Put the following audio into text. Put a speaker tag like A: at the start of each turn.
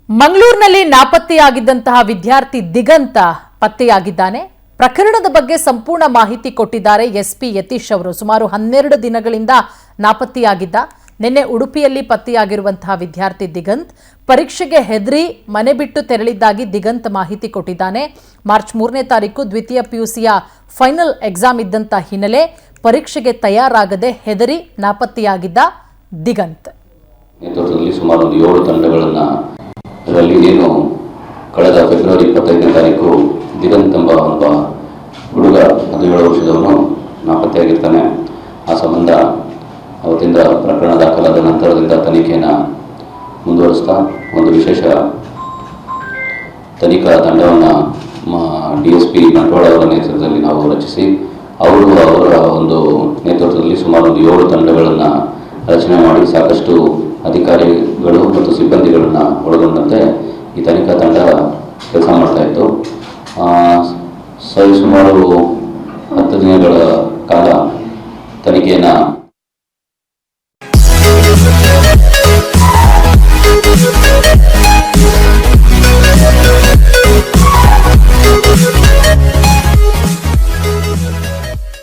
A: ಮಂಗಳೂರಿನಲ್ಲಿ ನಾಪತ್ತೆಯಾಗಿದ್ದಂತಹ ವಿದ್ಯಾರ್ಥಿ ದಿಗಂತ ಪತ್ತೆಯಾಗಿದ್ದಾನೆ. ಪ್ರಕರಣದ ಬಗ್ಗೆ ಸಂಪೂರ್ಣ ಮಾಹಿತಿ ಕೊಟ್ಟಿದ್ದಾರೆ ಎಸ್ಪಿ ಯತೀಶ್ ಅವರು. ಸುಮಾರು 12 ದಿನಗಳಿಂದ ನಾಪತ್ತೆಯಾಗಿದ್ದ. ನಿನ್ನೆ ಉಡುಪಿಯಲ್ಲಿ ಪತ್ತೆಯಾಗಿರುವಂತಹ ವಿದ್ಯಾರ್ಥಿ ದಿಗಂತ್ ಪರೀಕ್ಷೆಗೆ ಹೆದರಿ ಮನೆ ಬಿಟ್ಟು ತೆರಳಿದ್ದಾಗಿ ದಿಗಂತ್ ಮಾಹಿತಿ ಕೊಟ್ಟಿದ್ದಾನೆ. ಮಾರ್ಚ್ 3ನೇ ತಾರೀಕು ದ್ವಿತೀಯ ಪಿಯುಸಿಯ ಫೈನಲ್ ಎಕ್ಸಾಮ್ ಇದ್ದಂತ ಹಿನ್ನೆಲೆ ಪರೀಕ್ಷೆಗೆ ತಯಾರಾಗದೆ ಹೆದರಿ ನಾಪತ್ತೆಯಾಗಿದ್ದ ದಿಗಂತ್.
B: ನೇತೃತ್ವದಲ್ಲಿ ಸುಮಾರು 7 ತಂಡಗಳನ್ನು ಅದರಲ್ಲಿ ಏನು ಕಳೆದ ಫೆಬ್ರವರಿ 25ನೇ ತಾರೀಕು ದಿಗಂತ್ ಎಂಬ ಒಬ್ಬ ಹುಡುಗ 17 ವರ್ಷದವನು ನಾಪತ್ತೆಯಾಗಿರ್ತಾನೆ. ಆ ಸಂಬಂಧ ಅವತ್ತಿಂದ ಪ್ರಕರಣ ದಾಖಲಾದ ನಂತರದಿಂದ ತನಿಖೆಯನ್ನು ಮುಂದುವರಿಸ್ತಾ ಒಂದು ವಿಶೇಷ ತನಿಖಾ ತಂಡವನ್ನು DSP ಬಂಟ್ವಾಳ ಅವರ ನೇತೃತ್ವದಲ್ಲಿ ನಾವು ರಚಿಸಿ ಅವರ ಒಂದು ನೇತೃತ್ವದಲ್ಲಿ ಸುಮಾರು 7 ತಂಡಗಳನ್ನು ರಚನೆ ಮಾಡಿ ಸಾಕಷ್ಟು ಅಧಿಕಾರಿಗಳು ಮತ್ತು ಸಿಬ್ಬಂದಿಗಳನ್ನು ಒಳಗೊಂಡಂತೆ ಈ ತನಿಖಾ ತಂಡ ಕೆಲಸ ಮಾಡ್ತಾ ಇತ್ತು. ಸುಮಾರು 10 ದಿನಗಳ ಕಾಲ ತನಿಖೆಯನ್ನು